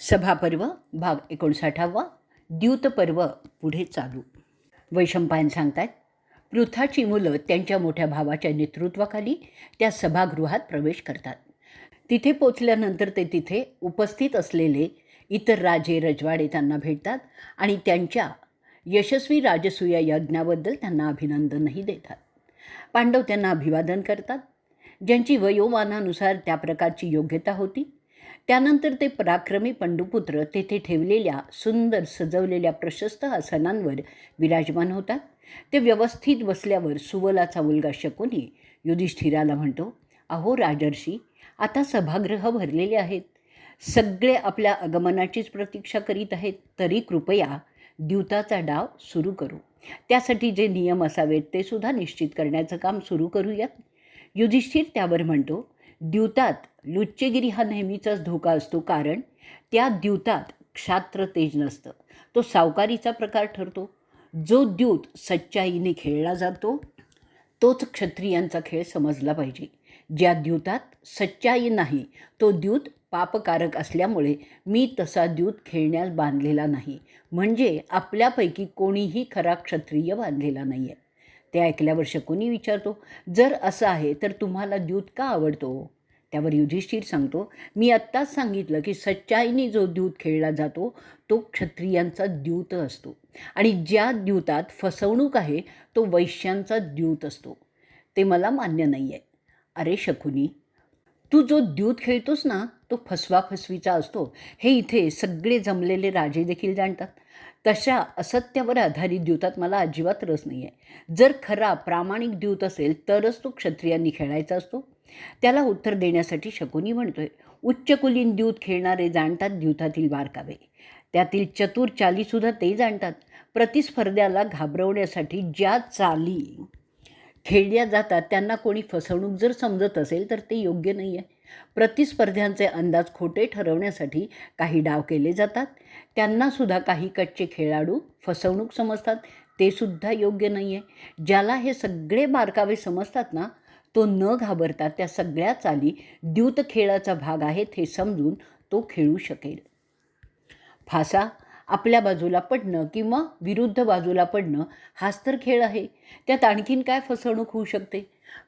सभापर्व भाग 59 द्यूतपर्व पुढे चालू. वैशंपायन सांगतात, पृथाची मुलं त्यांच्या मोठ्या भावाच्या नेतृत्वाखाली त्या सभागृहात प्रवेश करतात. तिथे पोचल्यानंतर ते तिथे उपस्थित असलेले इतर राजे रजवाडे त्यांना भेटतात आणि त्यांच्या यशस्वी राजसूय यज्ञाबद्दल त्यांना अभिनंदनही देतात. पांडव त्यांना अभिवादन करतात. ज्यांची वयोमानानुसार त्या प्रकारची योग्यता होती. त्यानंतर ते पराक्रमी पंडुपुत्र तेथे ठेवलेल्या सुंदर सजवलेल्या प्रशस्त आसनांवर विराजमान होतात. ते व्यवस्थित बसल्यावर सुवलाचा मुलगा शकुनी युधिष्ठिराला म्हणतो, अहो राजर्षी, आता सभागृह भरलेले आहेत. सगळे आपल्या आगमनाचीच प्रतीक्षा करीत आहेत. तरी कृपया द्यूताचा डाव सुरू करू. त्यासाठी जे नियम असावेत ते सुद्धा निश्चित करण्याचं काम सुरू करूयात. युधिष्ठिर त्यावर म्हणतो, द्यूतात लुच्चेगिरी हा नेहमीचाच धोका असतो, कारण त्या द्यूतात क्षात्र तेज नसतं. तो सावकारीचा प्रकार ठरतो. जो द्यूत सच्चाईने खेळला जातो तोच क्षत्रियांचा खेळ समजला पाहिजे. ज्या द्यूतात सच्चाई नाही तो द्यूत पापकारक असल्यामुळे मी तसा द्यूत खेळण्यास बांधलेला नाही. म्हणजे आपल्यापैकी कोणीही खरा क्षत्रिय बांधलेला नाही आहे. ते ऐकल्यावर शकुनी विचारतो, जर असं आहे तर तुम्हाला द्यूत का आवडतो? त्यावर युधिष्ठिर सांगतो, मी आत्ताच सांगितलं की सच्चाईने जो द्यूत खेळला जातो तो क्षत्रियांचा द्यूत असतो आणि ज्या द्यूतात फसवणूक आहे तो वैश्यांचा द्यूत असतो. ते मला मान्य नाही आहे. अरे शकुनी, तू जो द्यूत खेळतोस ना तो फसवाफसवीचा असतो हे इथे सगळे जमलेले राजे देखील जाणतात. तशा असत्यावर आधारित द्यूतात मला अजिबात रस नाही आहे. जर खरा प्रामाणिक द्यूत असेल तरच तो क्षत्रियांनी खेळायचा असतो. त्याला उत्तर देण्यासाठी शकुनी म्हणतोय, उच्चकुलीन द्यूत खेळणारे जाणतात द्यूतातील बारकावे. त्यातील चतुर चालीसुद्धा ते जाणतात. प्रतिस्पर्ध्याला घाबरवण्यासाठी ज्या चाली खेळल्या जातात त्यांना कोणी फसवणूक जर समजत असेल तर ते योग्य नाही आहे. प्रतिस्पर्ध्यांचे अंदाज खोटे ठरवण्यासाठी काही डाव केले जातात. त्यांनासुद्धा काही कच्चे खेळाडू फसवणूक समजतात. ते सुद्धा योग्य नाही आहे. ज्याला हे सगळे बारकावे समजतात ना तो न घाबरता त्या सगळ्या चाली द्यूत खेळाचा भाग आहेत हे समजून तो खेळू शकेल. फासा आपल्या बाजूला पडणं किंवा विरुद्ध बाजूला पडणं हाच तर खेळ आहे. त्यात आणखीन काय फसवणूक होऊ शकते?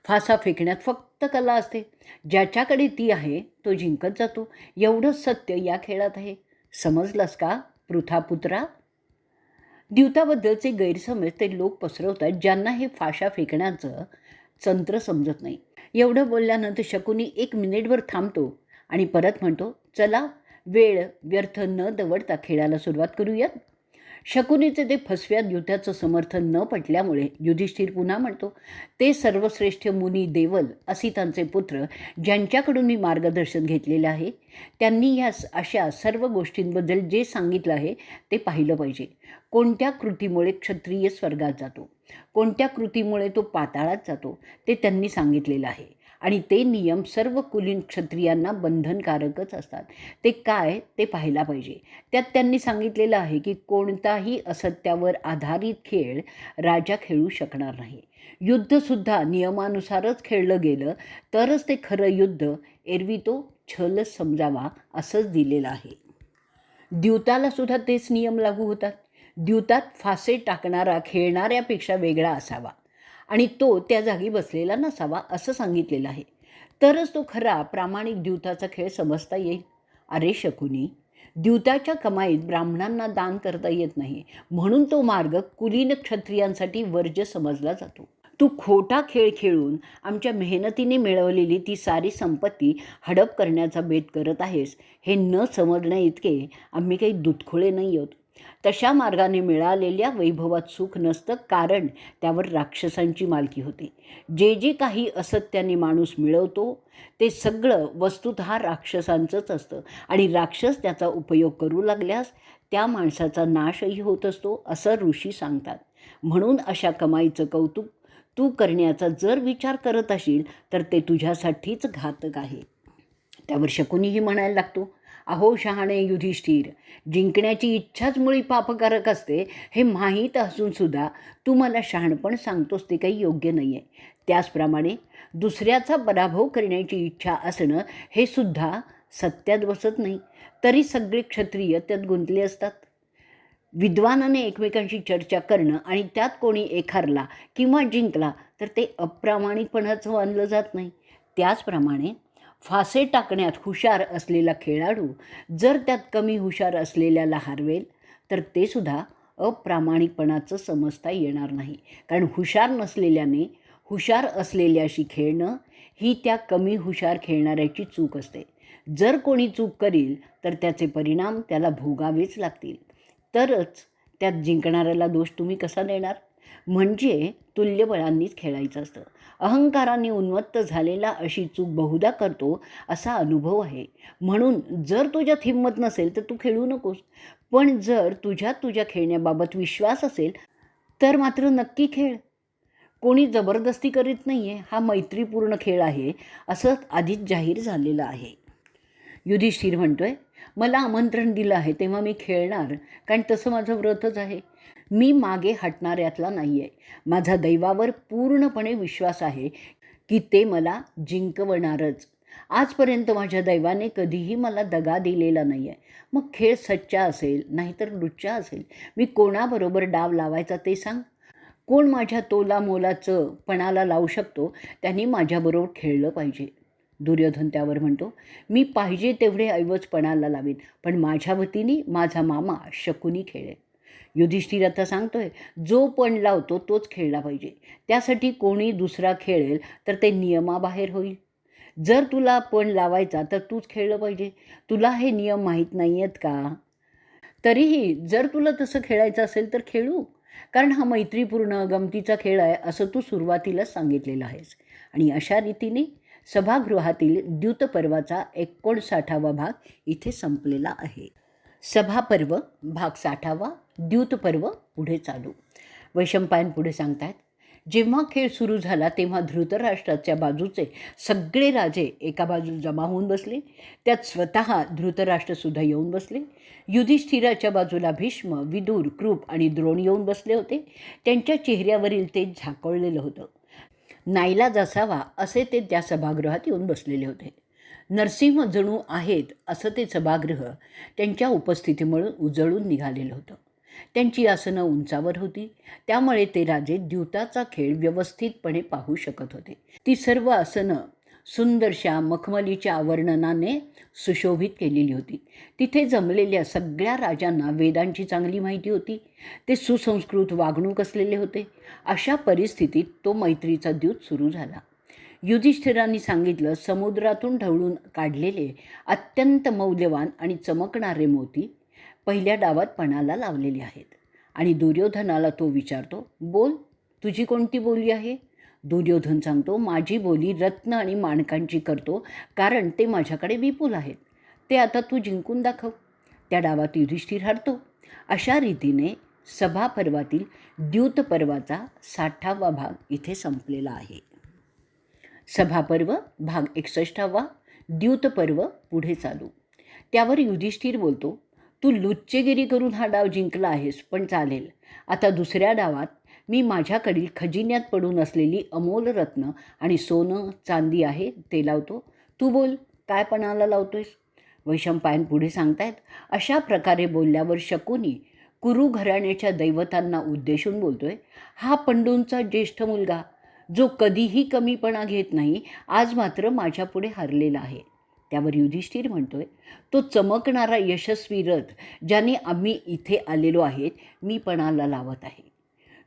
फासा फेकण्यात फक्त कला असते. ज्याच्याकडे ती आहे तो जिंकत जातो. एवढंच सत्य या खेळात आहे. समजलंस का पृथापुत्रा? द्यूताबद्दलचे गैरसमज ते लोक पसरवतात ज्यांना हे फाशा फेकण्याचं तंत्र समजत नाही. एवढं बोलल्यानंतर शकुनी 1 मिनिटभर थांबतो आणि परत म्हणतो, चला वेळ व्यर्थ न दवडता खेळाला सुरुवात करूयात. शकुनीचे ते फसव्या द्यूताचं समर्थन न पटल्यामुळे युधिष्ठिर पुन्हा म्हणतो, ते सर्वश्रेष्ठ मुनी देवल असितांचे पुत्र ज्यांच्याकडून मी मार्गदर्शन घेतलेलं आहे त्यांनी या अशा सर्व गोष्टींबद्दल जे सांगितलं आहे ते पाहिलं पाहिजे. कोणत्या कृतीमुळे क्षत्रिय स्वर्गात जातो, कोणत्या कृतीमुळे तो पाताळात जातो ते त्यांनी सांगितलेलं आहे आणि ते नियम सर्व कुलीन क्षत्रियांना बंधनकारकच असतात. ते काय ते पाहायला पाहिजे. त्यात त्यांनी सांगितलेलं आहे की कोणताही असत्यावर आधारित खेळ राजा खेळू शकणार नाही. युद्धसुद्धा नियमानुसारच खेळलं गेलं तरच ते खरं युद्ध, एरवी तो छलच समजावा असंच दिलेलं आहे. द्यूतालासुद्धा तेच नियम लागू होतात. द्यूतात फासे टाकणारा खेळणाऱ्यापेक्षा वेगळा असावा आणि तो त्या जागी बसलेला नसावा असं सांगितलेलं आहे. तरच तो खरा प्रामाणिक द्यूताचा खेळ समजता येईल. अरे शकुनी, द्यूताच्या कमाईत ब्राह्मणांना दान करता येत नाही म्हणून तो मार्ग कुलीन क्षत्रियांसाठी वर्ज्य समजला जातो. तू खोटा खेळ खेळून आमच्या मेहनतीने मिळवलेली ती सारी संपत्ती हडप करण्याचा बेत करत आहेस हे न समजण्या इतके आम्ही काही दुधखोळे नाही आहोत. तशा मार्गाने मिळालेल्या वैभवात सुख नसतं, कारण त्यावर राक्षसांची मालकी होते. जे जे काही असत्याने माणूस मिळवतो ते सगळं वस्तुतः राक्षसांचंच असतं आणि राक्षस त्याचा उपयोग करू लागल्यास त्या माणसाचा नाशही होत असतो असं ऋषी सांगतात. म्हणून अशा कमाईचं कौतुक तू करण्याचा जर विचार करत असशील तर ते तुझ्यासाठीच घातक आहे. त्यावर शकुनीही म्हणायला लागतो, अहो शहाणे युधिष्ठिर, जिंकण्याची इच्छाच मुळी पापकारक असते हे माहीत असूनसुद्धा तू मला शहाणपण सांगतोस ते काही योग्य नाही आहे. त्याचप्रमाणे दुसऱ्याचा पराभव करण्याची इच्छा असणं हे सुद्धा सत्यात बसत नाही, तरी सगळे क्षत्रिय त्यात गुंतले असतात. विद्वानाने एकमेकांशी चर्चा करणं आणि त्यात कोणी एक हरला किंवा जिंकला तर ते अप्रामाणिकपणाचं मानलं जात नाही. त्याचप्रमाणे फासे टाकण्यात हुशार असलेला खेळाडू जर त्यात कमी हुशार असलेल्याला हरवेल तर ते सुद्धा अप्रामाणिकपणाचं समजता येणार नाही. कारण हुशार नसलेल्याने हुशार असलेल्याशी खेळणं ही त्या कमी हुशार खेळणाऱ्याची चूक असते. जर कोणी चूक करील तर त्याचे परिणाम त्याला भोगावेच लागतील. तरच त्यात जिंकणाऱ्याला दोष तुम्ही कसा देणार? म्हणजे तुल्यबळांनीच खेळायचं असतं. अहंकाराने उन्मत्त झालेला अशी चूक बहुधा करतो असा अनुभव आहे. म्हणून जर तुझ्यात हिंमत नसेल तर तू खेळू नकोस. पण जर तुझ्या खेळण्याबाबत विश्वास असेल तर मात्र नक्की खेळ. कोणी जबरदस्ती करीत नाही आहे. हा मैत्रीपूर्ण खेळ आहे असं आधीच जाहीर झालेलं आहे. युधिष्ठिर म्हणतोय, मला आमंत्रण दिलं आहे तेव्हा मी खेळणार, कारण तसं माझं व्रतच आहे. मी मागे हटणाऱ्यातला नाही आहे. माझा दैवावर पूर्णपणे विश्वास आहे की ते मला जिंकवणारच. आजपर्यंत माझ्या दैवाने कधीही मला दगा दिलेला नाही आहे. मग खेळ सच्चा असेल नाहीतर लुच्चा असेल. मी कोणाबरोबर डाव लावायचा ते सांग. कोण माझ्या तोलामोलाचं पणाला लावू शकतो त्यांनी माझ्याबरोबर खेळलं पाहिजे. दुर्योधन त्यावर म्हणतो, मी पाहिजे तेवढे ऐवज पणाला लावेन, पण माझ्या वतीने माझा मामा शकुनी खेळेल. युधिष्ठिर आता सांगतोय, जो पण लावतो तोच खेळला पाहिजे. त्यासाठी कोणी दुसरा खेळेल तर ते नियमाबाहेर होईल. जर तुला पण लावायचा तर तूच खेळलं पाहिजे. तुला हे नियम माहीत नाही आहेत का? तरीही जर तुला तसं खेळायचं असेल तर खेळू, कारण हा मैत्रीपूर्ण गमतीचा खेळ आहे असं तू सुरुवातीलाच सांगितलेलं आहेस. आणि अशा रीतीने सभागृहातील द्यूतपर्वाचा 59वा भाग इथे संपलेला आहे. सभापर्व भाग 60वा, द्यूतपर्व पुढे चालू. वैशंपायन पुढे सांगतायत, जेव्हा खेळ सुरू झाला तेव्हा धृतराष्ट्राच्या बाजूचे सगळे राजे एका बाजूस जमा होऊन बसले. त्यात स्वतः धृतराष्ट्रसुद्धा येऊन बसले. युधिष्ठिराच्या बाजूला भीष्म, विदुर, कृप आणि द्रोण येऊन बसले होते. त्यांच्या चेहऱ्यावरील तेज झाकोळलेलं होतं. नाईलाज असावा असे ते त्या सभागृहात येऊन बसलेले होते. नरसिंह जणू आहेत असं ते सभागृह त्यांच्या उपस्थितीमुळे उजळून निघालेलं होतं. त्यांची आसनं उंचावर होती, त्यामुळे ते राजे द्यूताचा खेळ व्यवस्थितपणे पाहू शकत होते. ती सर्व आसनं सुंदरशा मखमलीच्या आवरणाने सुशोभित केलेली होती. तिथे जमलेल्या सगळ्या राजांना वेदांची चांगली माहिती होती. ते सुसंस्कृत वागणूक असलेले होते. अशा परिस्थितीत तो मैत्रीचा द्यूत सुरू झाला. युधिष्ठिरांनी सांगितलं, समुद्रातून ढवळून काढलेले अत्यंत मौल्यवान आणि चमकणारे मोती पहिल्या डावात पणाला लावलेले आहेत. आणि दुर्योधनाला तो विचारतो, बोल, तुझी कोणती बोली आहे? दुर्योधन सांगतो, माझी बोली रत्न आणि माणकांची करतो, कारण ते माझ्याकडे विपुल आहेत. ते आता तू जिंकून दाखव. त्या डावात युधिष्ठिर हरतो. अशा रीतीने सभापर्वातील द्यूतपर्वाचा 60वा भाग इथे संपलेला आहे. सभापर्व भाग 61वा, द्यूतपर्व पुढे चालू. त्यावर युधिष्ठिर बोलतो, तू लुच्चेगिरी करून हा डाव जिंकला आहेस, पण चालेल. आता दुसऱ्या डावात मी माझ्याकडील खजिन्यात पडून असलेली अमोल रत्न आणि सोनं चांदी आहे ते लावतो. तू बोल, काय पणाला लावतोयस? वैशंपायन पुढे सांगतायत, अशा प्रकारे बोलल्यावर शकुनी कुरु घराण्याच्या दैवतांना उद्देशून बोलतोय, हा पंडूंचा ज्येष्ठ मुलगा जो कधीही कमीपणा घेत नाही, आज मात्र माझ्यापुढे हरलेला आहे. त्यावर युधिष्ठिर म्हणतोय, तो चमकणारा यशस्वी रथ ज्याने आम्ही इथे आलेलो आहेत मी पणाला लावत आहे.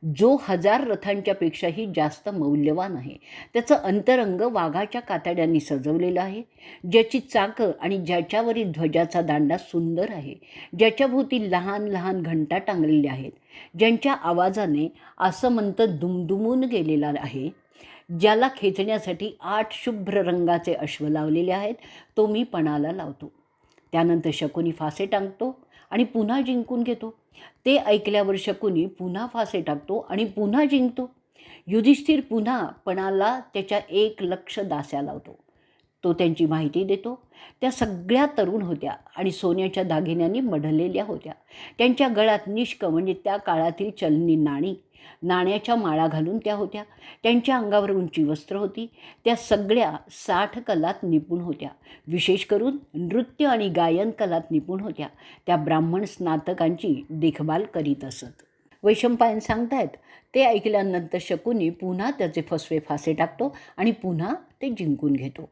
जो 1000 रथांच्यापेक्षाही जास्त मौल्यवान आहे. त्याचं अंतरंग वाघाच्या कातड्यांनी सजवलेलं आहे. ज्याची चाकं आणि ज्याच्यावरील ध्वजाचा दांडा सुंदर आहे. ज्याच्याभोवती लहान लहान घंटा टांगलेल्या आहेत. ज्यांच्या आवाजाने आसमंत दुमदुमून गेलेला आहे. ज्याला खेचण्यासाठी 8 शुभ्र रंगाचे अश्व लावलेले आहेत, तो मी पणाला लावतो. त्यानंतर शकुनी फासे टांगतो आणि पुन्हा जिंकून घेतो. ते ऐकल्यावर शकुनी पुन्हा फासे टाकतो आणि पुन्हा जिंकतो. युधिष्ठिर पुन्हा पणाला त्याच्या 1 लक्ष दास्या लावतो. तो त्यांची माहिती देतो. त्या सगळ्या तरुण होत्या आणि सोन्याच्या दागिन्यांनी मढलेल्या होत्या. त्यांच्या गळ्यात निष्क म्हणजे त्या काळातील चलनी नाणी, नाण्याच्या माळा घालून त्या होत्या. त्यांच्या अंगावर उंची वस्त्र होती. त्या सगळ्या 60 कलात निपुण होत्या. विशेष करून नृत्य आणि गायन कलात निपुण होत्या. त्या ब्राह्मण स्नातकांची देखभाल करीत असत. वैशंपायन सांगतायत, ते ऐकल्यानंतर शकुनी पुन्हा त्याचे फसवे फासे टाकतो आणि पुन्हा ते जिंकून घेतो.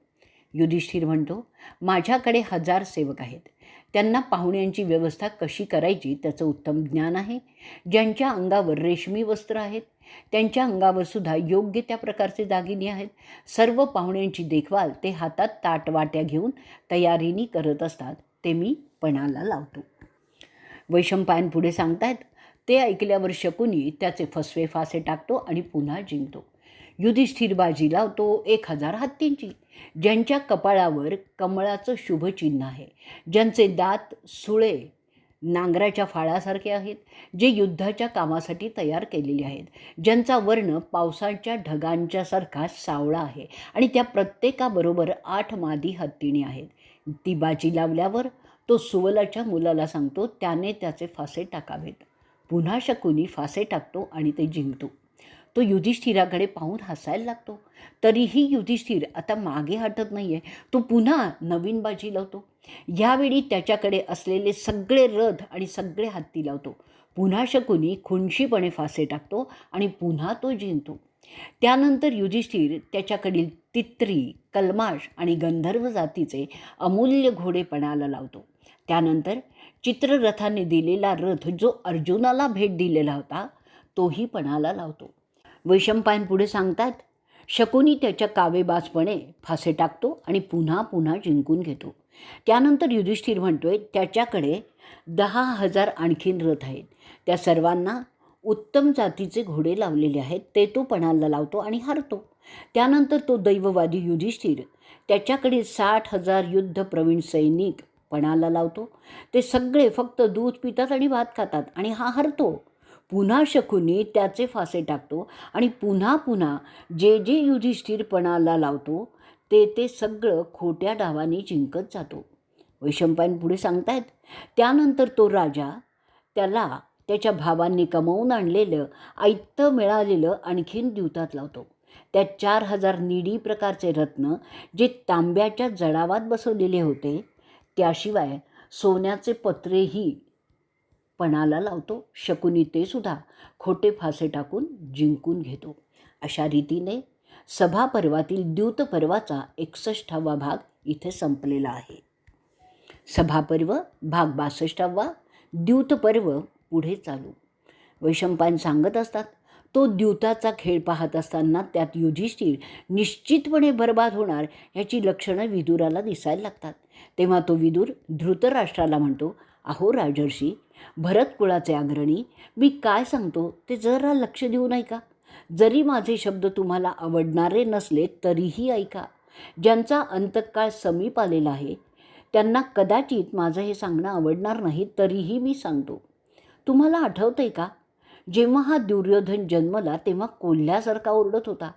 युधिष्ठिर म्हणतो, माझ्याकडे 1000 सेवक आहेत. त्यांना पाहुण्यांची व्यवस्था कशी करायची त्याचं उत्तम ज्ञान आहे. ज्यांच्या अंगावर रेशमी वस्त्र आहेत, त्यांच्या अंगावर सुद्धा योग्य त्या प्रकारचे दागिने आहेत. सर्व पाहुण्यांची देखभाल ते हातात ताटवाट्या घेऊन तयारीने करत असतात. ते मी पणाला लावतो. वैशंपायन पुढे सांगतायत, ते ऐकल्यावर शकुनी त्याचे फसवे फासे टाकतो आणि पुन्हा जिंकतो. युधिष्ठिर बाजी लावतो 1000 हत्तींची, ज्यांच्या कपाळावर कमळाचं शुभचिन्ह आहे, ज्यांचे दात सुळे नांगराच्या फाळासारखे आहेत, जे युद्धाच्या कामासाठी तयार केलेले आहेत, ज्यांचा वर्ण पावसाच्या ढगांच्यासारखा सावळा आहे आणि त्या प्रत्येकाबरोबर 8 मादी हत्तीणी आहेत. ती बाजी लावल्यावर तो सुवलाच्या मुलाला सांगतो, त्याने त्याचे फासे टाकावेत. पुन्हा शकुनी फासे टाकतो आणि ते जिंकतो. तो युधिष्ठिराकडे पाहून हसायला लागतो. तरीही युधिष्ठिर आता मागे हटत नाही आहे. तो पुन्हा नवीन बाजी लावतो. यावेळी त्याच्याकडे असलेले सगळे रथ आणि सगळे हत्ती लावतो. पुन्हा शकुनी खुनशीपणे फासे टाकतो आणि पुन्हा तो जिंकतो. त्यानंतर युधिष्ठिर त्याच्याकडील तित्री, कल्माश आणि गंधर्व जातीचे अमूल्य घोडे पणाला लावतो. त्यानंतर चित्ररथाने दिलेला रथ, जो अर्जुनाला भेट दिलेला होता, तोही पणाला लावतो. वैशंपायन पुढे सांगतात, शकुनी त्याच्या कावेबाजपणे फासे टाकतो आणि पुन्हा पुन्हा जिंकून घेतो. त्यानंतर युधिष्ठिर म्हणतोय, त्याच्याकडे 10,000 आणखीन रथ आहेत. त्या सर्वांना उत्तम जातीचे घोडे लावलेले आहेत. ते तो पणाला लावतो आणि हारतो. त्यानंतर तो दैववादी युधिष्ठिर त्याच्याकडे 60,000 युद्धप्रवीण सैनिक पणाला लावतो. ते सगळे फक्त दूध पितात आणि भात खातात आणि हा हरतो. पुन्हा शकुनी त्याचे फासे टाकतो आणि पुन्हा पुन्हा जे जे युधिष्ठिर पणाला लावतो ते सगळं खोट्या डावाने जिंकत जातो. वैशंपायन पुढे सांगतायत, त्यानंतर तो राजा त्याला त्याच्या भावांनी कमावून आणलेलं ऐत्त मिळालेलं आणखीन द्यूतात लावतो. त्यात 4000 निडी प्रकारचे रत्न, जे तांब्याच्या जडावात बसवलेले होते, त्याशिवाय सोन्याचे पत्रेही पणाला लावतो. शकुनी ते सुद्धा खोटे फासे टाकून जिंकून घेतो. अशा रीतीने सभापर्वातील द्यूतपर्वाचा 61वा भाग इथे संपलेला आहे. सभापर्व भाग 62वा, द्यूतपर्व पुढे चालू. वैशंपायन सांगत असतात, तो द्यूताचा खेळ पाहत असताना त्यात युधिष्ठिर निश्चितपणे बर्बाद होणार ह्याची लक्षणं विदुराला दिसायला लागतात. तेव्हा तो विदुर धृतराष्ट्राला म्हणतो, अहो राजर्षी, भरत कुळाचे अग्रणी, मी काय सांगतो ते जरा लक्ष देऊ नाही का? जरी माझे शब्द तुम्हाला आवडणारे नसले तरीही ऐका. ज्यांचा अंतकाळ समीप आलेला आहे त्यांना कदाचित माझं हे सांगणं आवडणार नाही, तरीही मी सांगतो. तुम्हाला आठवतंय का, जेव्हा हा दुर्योधन जन्मला तेव्हा कोल्ह्यासारखा ओरडत होता.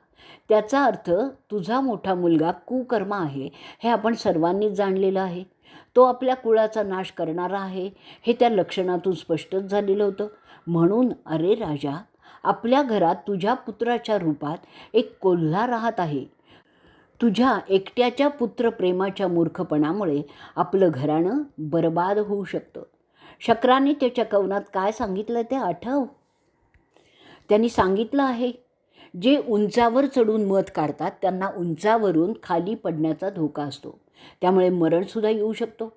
त्याचा अर्थ तुझा मोठा मुलगा कुकर्मा आहे हे आपण सर्वांनीच जाणलेलं आहे. तो आपल्या कुळाचा नाश करणारा आहे हे त्या लक्षणातून स्पष्टच झालेलं होतं. म्हणून अरे राजा, आपल्या घरात तुझ्या पुत्राच्या रूपात एक कोल्हा राहत आहे. तुझ्या एकट्याच्या पुत्रप्रेमाच्या मूर्खपणामुळे आपलं घराणं बरबाद होऊ शकतं. शक्राने त्याच्या कवनात काय सांगितलं ते आठव. त्यांनी सांगितलं आहे, जे उंचावर चढून मध काढतात त्यांना उंचावरून खाली पडण्याचा धोका असतो. त्यामुळे मरणसुद्धा येऊ शकतो.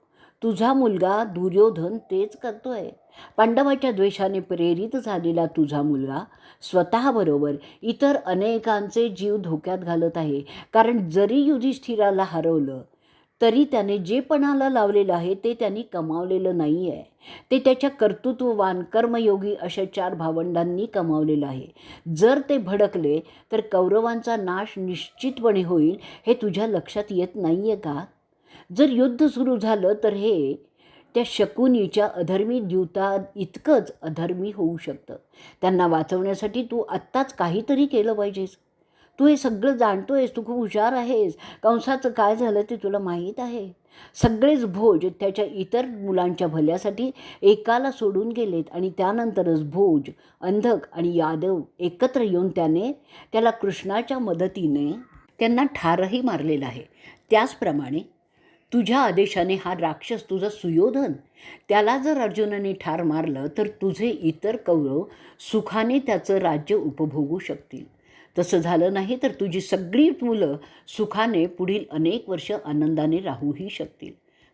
तुझा मुलगा दुर्योधन तेच करतोय. पांडवाच्या द्वेषाने प्रेरित झालेला तुझा मुलगा स्वतःबरोबर इतर अनेकांचे जीव धोक्यात घालत आहे. कारण जरी युधिष्ठिराला हरवलं तरी त्याने जे पणाला लावलेलं आहे ते त्यांनी कमावलेलं नाही आहे. ते त्याच्या कर्तृत्ववान कर्मयोगी अशा 4 भावंडांनी कमावलेलं आहे. जर ते भडकले तर कौरवांचा नाश निश्चितपणे होईल हे तुझ्या लक्षात येत नाही आहे का? जर युद्ध सुरू झालं तर हे त्या शकुनीच्या अधर्मी द्यूता इतकंच अधर्मी होऊ शकतं. त्यांना वाचवण्यासाठी तू आत्ताच काहीतरी केलं पाहिजेस. तू हे सगळं जाणतोयस, तू खूप हुशार आहेस, कंसाचं काय झालं ते तुला माहीत आहे. सगळेच भोज त्याच्या इतर मुलांच्या भल्यासाठी एकाला सोडून गेलेत आणि त्यानंतरच भोज, अंधक आणि यादव एकत्र येऊन त्याला कृष्णाच्या मदतीने त्यांना ठारही मारलेलं आहे. त्याचप्रमाणे तुझ्या आदेशाने हा राक्षस तुझा सुयोधन, त्याला जर अर्जुनाने ठार मारलं तर तुझे इतर कौरव सुखाने त्याचं राज्य उपभोगू शकतील. तसं झालं नाही तर तुझी सगळी मुलं सुखाने पुढील अनेक वर्ष आनंदाने राहूही शकतील.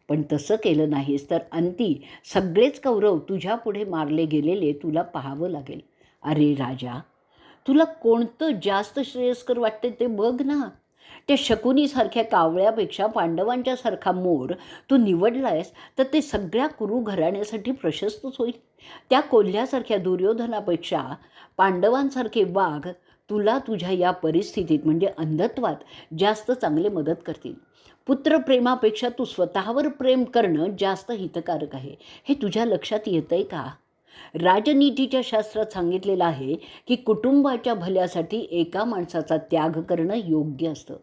पण तसं केलं नाहीस तर अंती सगळेच कौरव तुझ्या पुढे मारले गेलेले तुला पाहावं लागेल. अरे राजा, तुला कोणतं जास्त श्रेयस्कर वाटते ते बघ ना. त्या शकुनीसारख्या कावळ्यापेक्षा पांडवांच्यासारखा मोर तू निवडलायस तर ते सगळ्या कुरु घराण्यासाठी प्रशस्तच होईल. त्या कोल्ह्यासारख्या दुर्योधनापेक्षा पांडवांसारखे वाघ तुला तुझ्या या परिस्थितीत म्हणजे अंधत्वात जास्त चांगले मदत करतील. पुत्रप्रेमापेक्षा तू स्वतःवर प्रेम करणं जास्त हितकारक आहे. हे तुझ्या लक्षात येतंय का? राजनीतीच्या शास्त्रात सांगितलेलं आहे की कुटुंबाच्या भल्यासाठी एका माणसाचा त्याग करणं योग्य असतं.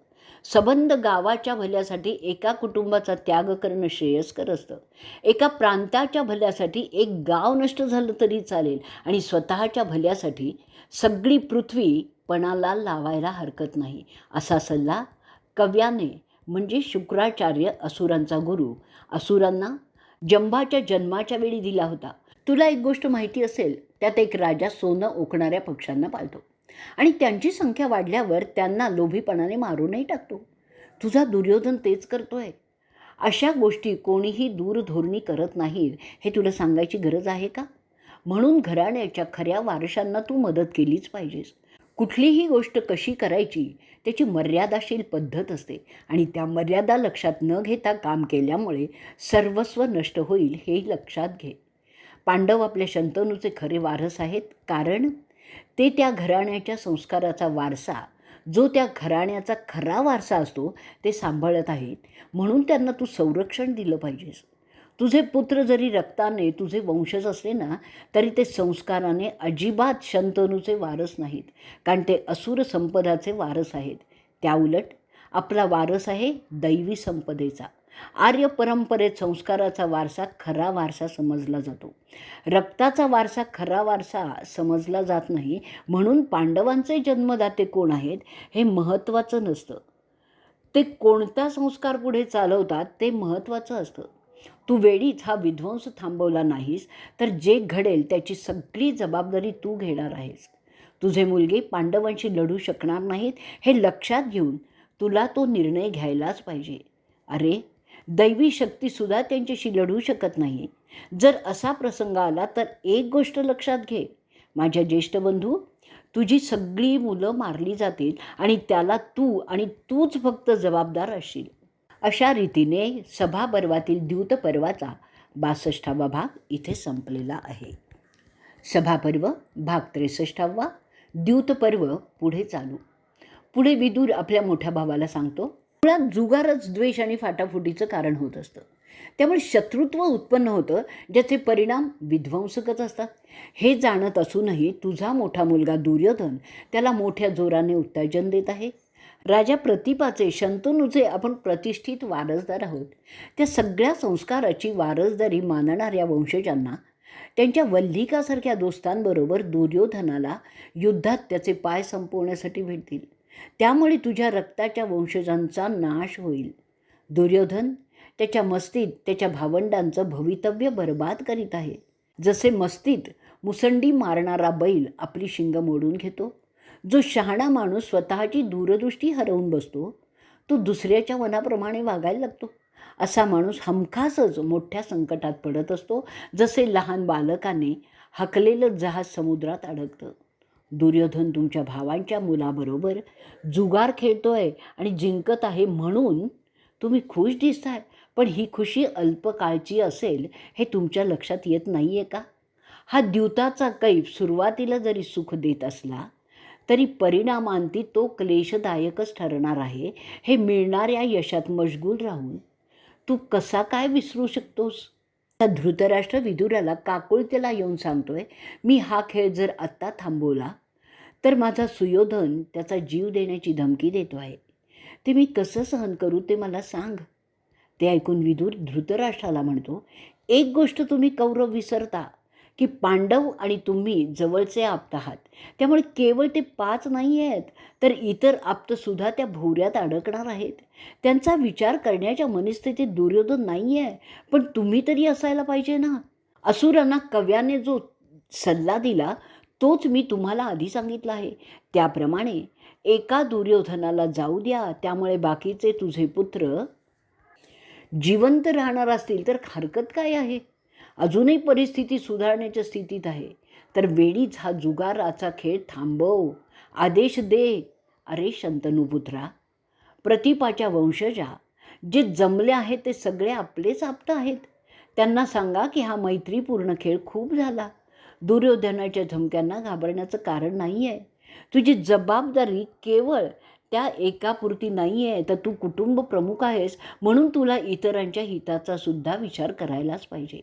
संबंध गावाच्या भल्यासाठी एका कुटुंबाचा त्याग करणं श्रेयस्कर असतं. एका प्रांताच्या भल्यासाठी एक गाव नष्ट झालं तरी चालेल आणि स्वतःच्या भल्यासाठी सगळी पृथ्वी पणाला लावायला हरकत नाही. असा सल्ला कव्याने म्हणजे शुक्राचार्य असुरांचा गुरु असुरांना जंभाच्या जन्माच्या वेळी दिला होता. तुला एक गोष्ट माहिती असेल, त्यात एक राजा सोनं ओकणाऱ्या पक्ष्यांना पाळतो आणि त्यांची संख्या वाढल्यावर त्यांना लोभीपणाने मारूनही टाकतो. तुझा दुर्योधन तेच करतोय. अशा गोष्टी कोणीही दूरधोरणी करत नाहीत हे तुला सांगायची गरज आहे का? म्हणून घराण्याच्या खऱ्या वारशांना तू मदत केलीच पाहिजेस. कुठलीही गोष्ट कशी करायची त्याची मर्यादाशील पद्धत असते आणि त्या मर्यादा लक्षात न घेता काम केल्यामुळे सर्वस्व नष्ट होईल हे लक्षात घे. पांडव आपल्या शंतनूचे खरे वारस आहेत, कारण ते त्या घराण्याच्या संस्काराचा वारसा, जो त्या घराण्याचा खरा वारसा असतो, ते सांभाळत आहेत. म्हणून त्यांना तू संरक्षण दिलं पाहिजेस. तुझे पुत्र जरी रक्ताने तुझे वंशज असले ना, तरी ते संस्काराने अजिबात शंतनूचे वारस नाहीत, कारण ते असुर संपदाचे वारस आहेत. त्याउलट आपला वारस आहे दैवी संपदेचा. आर्य परंपरेत संस्काराचा वारसा खरा वारसा समजला जातो. रक्ताचा वारसा खरा वारसा समजला जात नाही. म्हणून पांडवांचे जन्मदाते कोण आहेत हे महत्त्वाचं नसतं, ते कोणता संस्कार पुढे चालवतात ते महत्त्वाचं असतं. तू वेळीच हा विध्वंस थांबवला नाहीस तर जे घडेल त्याची सगळी जबाबदारी तू घेणार आहेस. तुझे मुलगे पांडवांशी लढू शकणार नाहीत हे लक्षात घेऊन तुला तो निर्णय घ्यायलाच पाहिजे. अरे, दैवी शक्तीसुद्धा त्यांच्याशी लढू शकत नाही. जर असा प्रसंग आला तर एक गोष्ट लक्षात घे, माझ्या ज्येष्ठ बंधू, तुझी सगळी मुलं मारली जातील आणि त्याला तू आणि तूच फक्त जबाबदार असशील. अशा रीतीने सभापर्वातील द्यूतपर्वाचा 62वा भाग इथे संपलेला आहे. सभापर्व भाग 63वा, द्यूतपर्व पुढे चालू. पुढे विदुर आपल्या मोठ्या भावाला सांगतो, मुळात जुगारच द्वेष आणि फाटाफुटीचं कारण होत असतं. त्यामुळे शत्रुत्व उत्पन्न होतं, ज्याचे परिणाम विध्वंसकच असतात. हे जाणत असूनही तुझा मोठा मुलगा दुर्योधन त्याला मोठ्या जोराने उत्तेजन देत आहे. राजा प्रतिपाचे, शंतनूचे आपण प्रतिष्ठित वारसदार आहोत. त्या सगळ्या संस्काराची वारसदारी मानणाऱ्या वंशजांना त्यांच्या वल्लिकासारख्या दोस्तांबरोबर दुर्योधनाला युद्धात त्याचे पाय संपवण्यासाठी भेटतील. त्यामुळे तुझ्या रक्ताच्या वंशजांचा नाश होईल. दुर्योधन त्याच्या मस्तीत त्याच्या भावंडांचं भवितव्य बर्बाद करीत आहे. जसे मस्तीत मुसंडी मारणारा बैल आपली शिंग मोडून घेतो, जो शहाणा माणूस स्वतःची दूरदृष्टी हरवून बसतो, तो दुसऱ्याच्या मनाप्रमाणे वागायला लागतो. असा माणूस हमखासच मोठ्या संकटात पडत असतो, जसे लहान बालकाने हकलेलं जहाज समुद्रात अडकतं. दुर्योधन तुमच्या भावांच्या मुलाबरोबर जुगार खेळतोय आणि जिंकत आहे म्हणून तुम्ही खुश दिसताय, पण ही खुशी अल्पकाळची असेल हे तुमच्या लक्षात येत नाही आहे का? हा द्यूताचा कैफ सुरुवातीला जरी सुख देत असला तरी परिणामांती तो क्लेशदायकच ठरणार आहे. हे मिळणाऱ्या यशात मशगूल राहून तू कसा काय विसरू शकतोस? आता धृतराष्ट्र विदुराला काकुळतेला येऊन सांगतोय, मी हा खेळ जर आत्ता थांबवला तर माझा सुयोधन त्याचा जीव देण्याची धमकी देतो आहे. ते मी कसं सहन करू ते मला सांग. ते ऐकून विदुर धृतराष्ट्राला म्हणतो, एक गोष्ट तुम्ही कौरव विसरता, की पांडव आणि तुम्ही जवळचे आप्त आहात. त्यामुळे केवळ ते 5 नाही आहेत, तर इतर आप्तसुद्धा त्या भोवऱ्यात अडकणार आहेत. त्यांचा विचार करण्याच्या मनस्थितीत दुर्योधन नाही आहे, पण तुम्ही तरी असायला पाहिजे ना. असुरांना कव्याने जो सल्ला दिला तोच मी तुम्हाला आधी सांगितला आहे. त्याप्रमाणे एका दुर्योधनाला जाऊ द्या, त्यामुळे बाकीचे तुझे पुत्र जिवंत राहणार असतील तर हरकत काय आहे. अजूनही परिस्थिती सुधारण्याच्या स्थितीत आहे, तर वेळीच हा जुगाराचा खेळ थांबव. आदेश दे. अरे शंतनुपुत्रा, प्रतिपाच्या वंशजा जे जमले आहेत ते सगळे आपलेच आप्त आहेत. त्यांना सांगा की हा मैत्रीपूर्ण खेळ खूप झाला. दुर्योधनाच्या धमक्यांना घाबरण्याचं कारण नाही आहे. तुझी जबाबदारी केवळ त्या एकापुरती नाही आहे, तर तू कुटुंब प्रमुख आहेस, म्हणून तुला इतरांच्या हिताचा सुद्धा विचार करायलाच पाहिजे.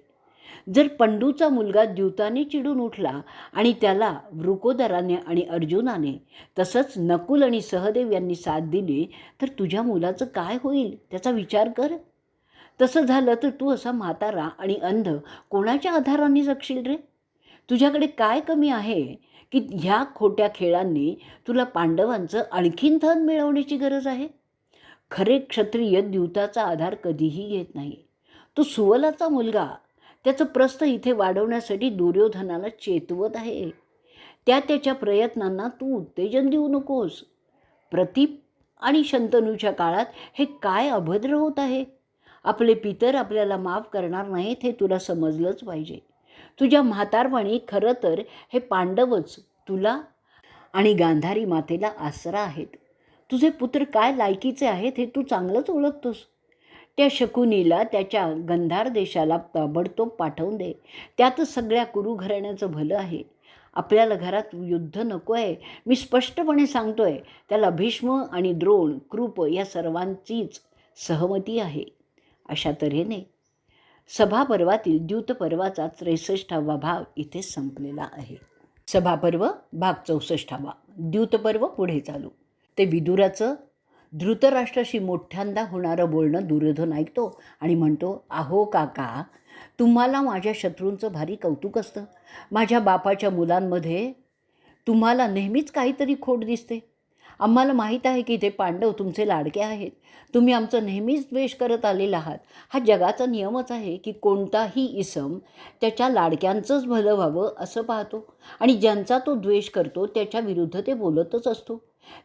जर पंडूचा मुलगा द्यूताने चिडून उठला आणि त्याला वृकोदराने आणि अर्जुनाने तसंच नकुल आणि सहदेव यांनी साथ दिली, तर तुझ्या मुलाचं काय होईल त्याचा विचार कर. तसं झालं तर तू असा म्हातारा आणि अंध कोणाच्या आधाराने जगशील रे. तुझ्याकडे काय कमी आहे की ह्या खोट्या खेळांनी तुला पांडवांचं आणखीन धन मिळवण्याची गरज आहे. खरे क्षत्रिय द्यूताचा आधार कधीही घेत नाही. तो सुवलाचा मुलगा त्याचं प्रस्थ इथे वाढवण्यासाठी दुर्योधनाला चेतवत आहे. त्याच्या प्रयत्नांना तू उत्तेजन देऊ नकोस. प्रतीप आणि शंतनूच्या काळात हे काय अभद्र होत आहे. आपले पितर आपल्याला माफ करणार नाहीत हे तुला समजलंच पाहिजे. तुझ्या म्हातारपणी खरं तर हे पांडवच तुला आणि गांधारी मातेला आसरा आहेत. तुझे पुत्र काय लायकीचे आहेत हे तू चांगलंच ओळखतोस. त्या शकुनीला त्याच्या गंधार देशाला ताबडतोब पाठवून दे. त्यातच सगळ्या कुरु घराण्याचं भलं आहे. आपल्याला घरात युद्ध नको आहे. मी स्पष्टपणे सांगतोय, त्याला भीष्म आणि द्रोण कृप या सर्वांचीच सहमती आहे. अशा तऱ्हेने सभापर्वातील द्यूतपर्वाचा 63वा भाग इथे संपलेला आहे. सभापर्व भाग 64वा. द्यूतपर्व पुढे चालू. ते विदुराचं धृतराष्ट्राशी मोठ्यांदा होणारं बोलणं दुर्योधन ऐकतो आणि म्हणतो, अहो काका, तुम्हाला माझ्या शत्रूंचं भारी कौतुक असतं. माझ्या बापाच्या मुलांमध्ये तुम्हाला नेहमीच काहीतरी खोट दिसते. आम्हाला माहीत आहे की ते पांडव तुमचे लाडके आहेत. तुम्ही आमचं नेहमीच द्वेष करत आलेला आहात. हा जगाचा नियमच आहे की कोणताही इसम त्याच्या लाडक्यांचंच भलं व्हावं असं पाहतो आणि ज्यांचा तो द्वेष करतो त्याच्या विरुद्ध ते बोलतच असतो.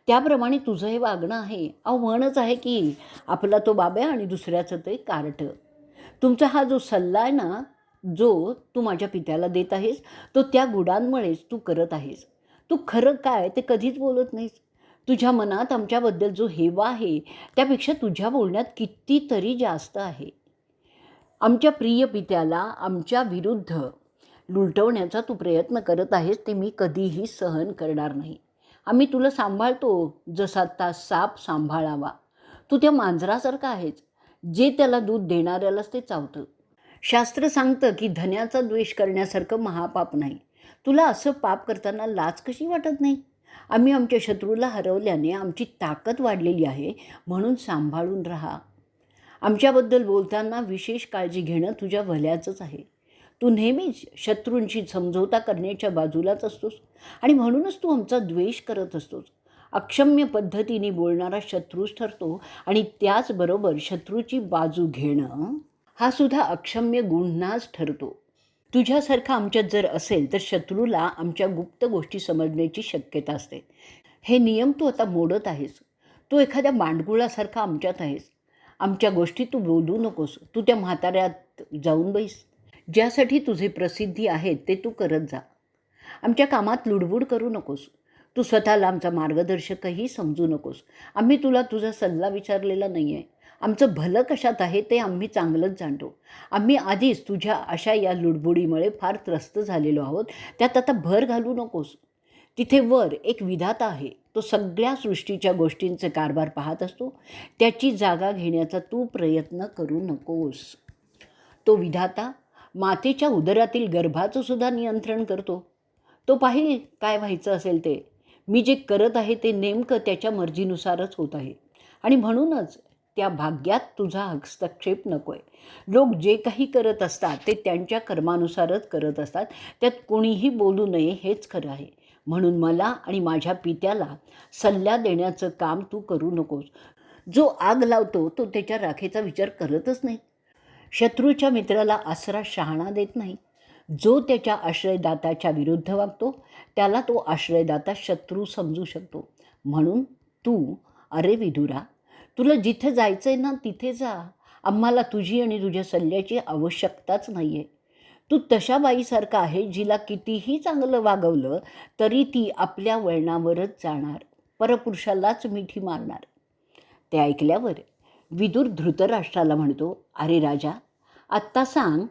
त्याप्रमाणे तुझं हे वागणं आहे. म्हणच आहे की आपला तो बाब्या आणि दुसऱ्याचं ते कार्ट. तुमचा हा जो सल्ला आहे ना, जो तू माझ्या पित्याला देत आहेस, तो त्या गुणांमुळेच तू करत आहेस. तू खरं काय ते कधीच बोलत नाहीस. तुझ्या मनात आमच्याबद्दल जो हेवा आहे त्यापेक्षा तुझ्या बोलण्यात कितीतरी जास्त आहे. आमच्या प्रिय पित्याला आमच्या विरुद्ध लुटवण्याचा तू प्रयत्न करत आहेस ते मी कधीही सहन करणार नाही. आम्ही तुला सांभाळतो जसा साप सांभाळावा. तू त्या मांजरासारखा आहेस, जे त्याला दूध देणाऱ्यालाच ते चावतं. शास्त्र सांगतं की धन्याचा द्वेष करण्यासारखं महापाप नाही. तुला असं पाप करताना लाज कशी वाटत नाही. आम्ही आमच्या शत्रूला हरवल्याने आमची ताकद वाढलेली आहे, म्हणून सांभाळून राहा. आमच्याबद्दल बोलताना विशेष काळजी घेणं तुझ्या भल्याचंच आहे. तू नेहमीच शत्रूंशी समझोता करण्याच्या बाजूलाच असतोस आणि म्हणूनच तू आमचा द्वेष करत असतोस. अक्षम्य पद्धतीने बोलणारा शत्रूच ठरतो आणि त्याचबरोबर शत्रूची बाजू घेणं हा सुद्धा अक्षम्य गुन्हाच ठरतो. तुझ्यासारखा आमच्यात जर असेल तर शत्रूला आमच्या गुप्त गोष्टी समजण्याची शक्यता असते. हे नियम तू आता मोडत आहेस. तू एखाद्या मांडगुळासारखा आमच्यात आहेस. आमच्या गोष्टी तू बोलू नकोस. तू त्या म्हाताऱ्यात जाऊन बैस. ज्यासाठी तुझे प्रसिद्धी आहेत ते तू करत जा. आमच्या कामात लुडबुड करू नकोस. तू स्वतःला आमचा मार्गदर्शकही समजू नकोस. आम्ही तुला तुझा सल्ला विचारलेला नाही आहे. आमचं भलं कशात आहे ते आम्ही चांगलंच जाणतो. आम्ही आधीच तुझ्या अशा या लुडबुडीमुळे फार त्रस्त झालेलो आहोत. त्यात आता भर घालू नकोस. तिथे वर एक विधाता आहे. तो सगळ्या सृष्टीच्या गोष्टींचे कारभार पाहत असतो. त्याची जागा घेण्याचा तू प्रयत्न करू नकोस. तो विधाता मातेच्या उदरातील गर्भाचं सुद्धा नियंत्रण करतो. तो पाहिल काय व्हायचं असेल ते. मी जे करत आहे ते नेमकं त्याच्या मर्जीनुसारच होत आहे आणि म्हणूनच त्या भाग्यात तुझा हस्तक्षेप नको आहे. लोक जे काही करत असतात ते त्यांच्या कर्मानुसारच करत असतात. त्यात कोणीही बोलू नये हेच खरं आहे. म्हणून मला आणि माझ्या पित्याला सल्ला देण्याचं काम तू करू नकोस. जो आग लावतो तो त्याच्या राखेचा विचार करतच नाही. शत्रूच्या मित्राला आसरा शहाणा देत नाही. जो त्याच्या आश्रयदात्याच्या विरुद्ध वागतो त्याला तो आश्रयदाता शत्रू समजू शकतो. म्हणून अरे विदुरा, तुला जिथे जायचं आहे ना तिथे जा. आम्हाला तुझी आणि तुझ्या सल्ल्याची आवश्यकताच नाही आहे. तू तशा बाईसारखा आहे जिला कितीही चांगलं वागवलं तरी ती आपल्या वळणावरच जाणार, परपुरुषालाच मिठी मारणार. ते ऐकल्यावर विदुर धृतराष्ट्राला म्हणतो, अरे राजा, आत्ता सांग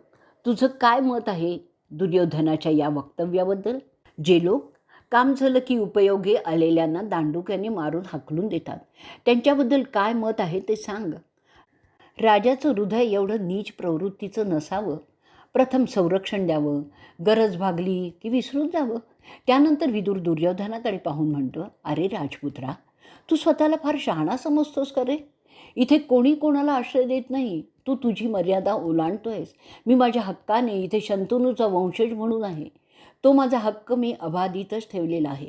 तुझं काय मत आहे दुर्योधनाच्या या वक्तव्याबद्दल. जे लोक काम झालं की उपयोगी आलेल्यांना दांडुक्याने मारून हाकलून देतात, त्यांच्याबद्दल काय मत आहे ते सांग. राजाचं हृदय एवढं नीच प्रवृत्तीचं नसावं. प्रथम संरक्षण द्यावं, गरज भागली की विसरून जावं. त्यानंतर विदुर दुर्योधनाकडे पाहून म्हणतो, अरे राजपुत्रा, तू स्वतःला फार शहाणा समजतोस का रे? इथे कोणी कोणाला आश्रय देत नाही. तू तुझी मर्यादा ओलांडतोयस. मी माझ्या हक्काने इथे शंतनूचा वंशज म्हणून आहे. तो माझा हक्क मी अबाधितच ठेवलेला आहे.